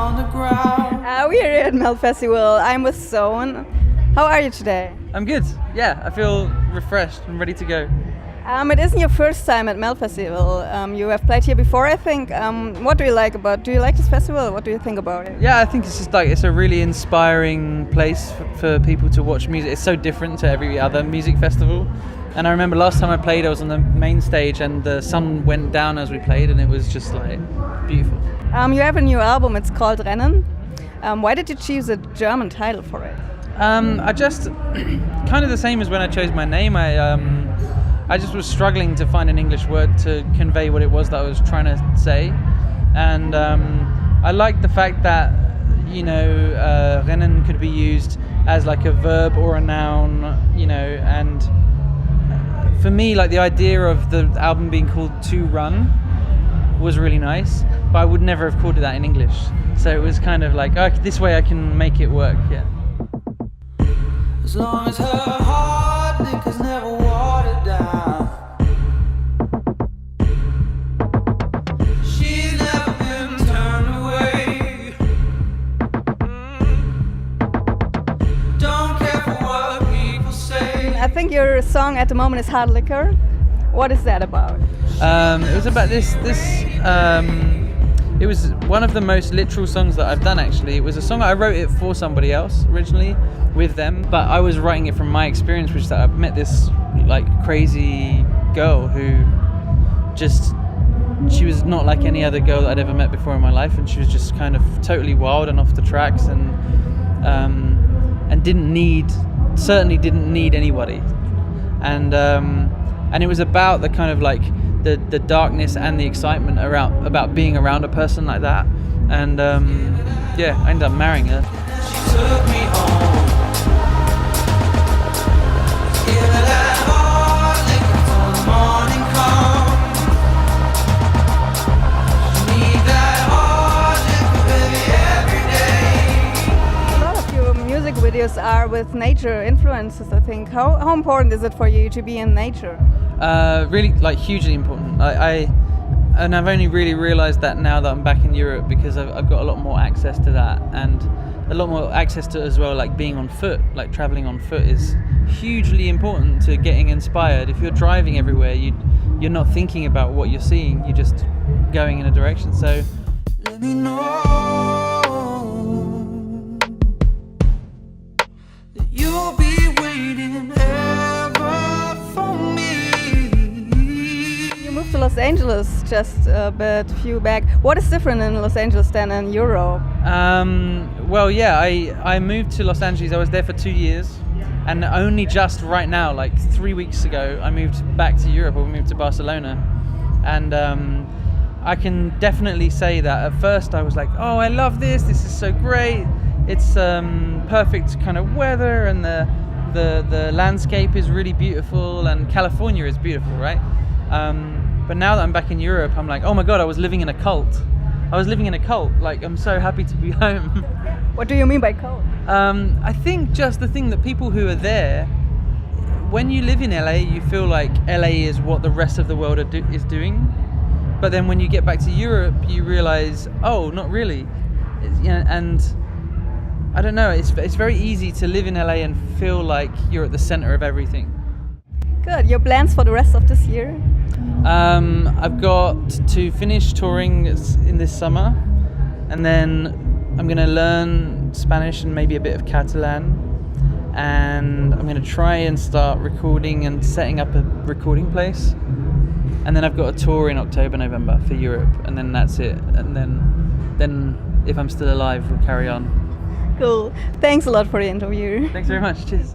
on the ground. We're here at Melt Festival. I'm with Sohn. How are you today? I'm good. Yeah, I feel refreshed and ready to go. It isn't your first time at Melt Festival. You have played here before, I think. What do you like this festival? What do you think about it? Yeah, I think it's just like it's a really inspiring place for people to watch music. It's so different to every other music festival. And I remember last time I played, I was on the main stage and the sun went down as we played, and it was just like beautiful. You have a new album. It's called Rennen. Why did you choose a German title for it? I just kind of the same as when I chose my name. I just was struggling to find an English word to convey what it was that I was trying to say, and I liked the fact that rennen could be used as like a verb or a noun, and for me, like the idea of the album being called To Run was really nice, but I would never have called it that in English. So it was kind of like, oh, this way I can make it work. Yeah. As long as her heart liquor's never watered down. She's never been turned away. Don't care for what people say. I think your song at the moment is Hard Liquor. What is that about? It was about this. It was one of the most literal songs that I've done, actually. It was a song I wrote it for somebody else originally, with them, but I was writing it from my experience, which is that I met this like crazy girl who she was not like any other girl that I'd ever met before in my life, and she was just kind of totally wild and off the tracks, and certainly didn't need anybody, and it was about the kind of like the darkness and the excitement about being around a person like that, and I ended up marrying her. She took me home. Give her that hard liquor till the morning comes. Need that hard liquor, baby, every day. A lot of your music videos are with nature influences, I think. How important is it for you to be in nature? Really, like hugely important. I've only really realised that now that I'm back in Europe, because I've got a lot more access to that, and a lot more access to as well, like being on foot, like travelling on foot is hugely important to getting inspired. If you're driving everywhere, you're not thinking about what you're seeing, you're just going in a direction. So let me know that you'll be waiting ever for me. You moved to Los Angeles just a few back. What is different in Los Angeles than in Europe? Well, yeah, I moved to Los Angeles. I was there for 2 years, and only just right now, like 3 weeks ago, I moved back to Europe. We moved to Barcelona, and I can definitely say that at first I was like, oh, I love this. This is so great. It's perfect kind of weather, and the landscape is really beautiful, and California is beautiful, right? But now that I'm back in Europe, I'm like, oh my God, I was living in a cult. Like, I'm so happy to be home. What do you mean by cult? I think just the thing that people who are there, when you live in LA, you feel like LA is what the rest of the world is doing. But then when you get back to Europe, you realize, oh, not really. And I don't know, it's very easy to live in LA and feel like you're at the center of everything. Good. Your plans for the rest of this year? I've got to finish touring in this summer, and then I'm going to learn Spanish and maybe a bit of Catalan, and I'm going to try and start recording and setting up a recording place, and then I've got a tour in October, November for Europe, and then that's it, and then if I'm still alive, we'll carry on. Cool. Thanks a lot for the interview. Thanks very much. Cheers.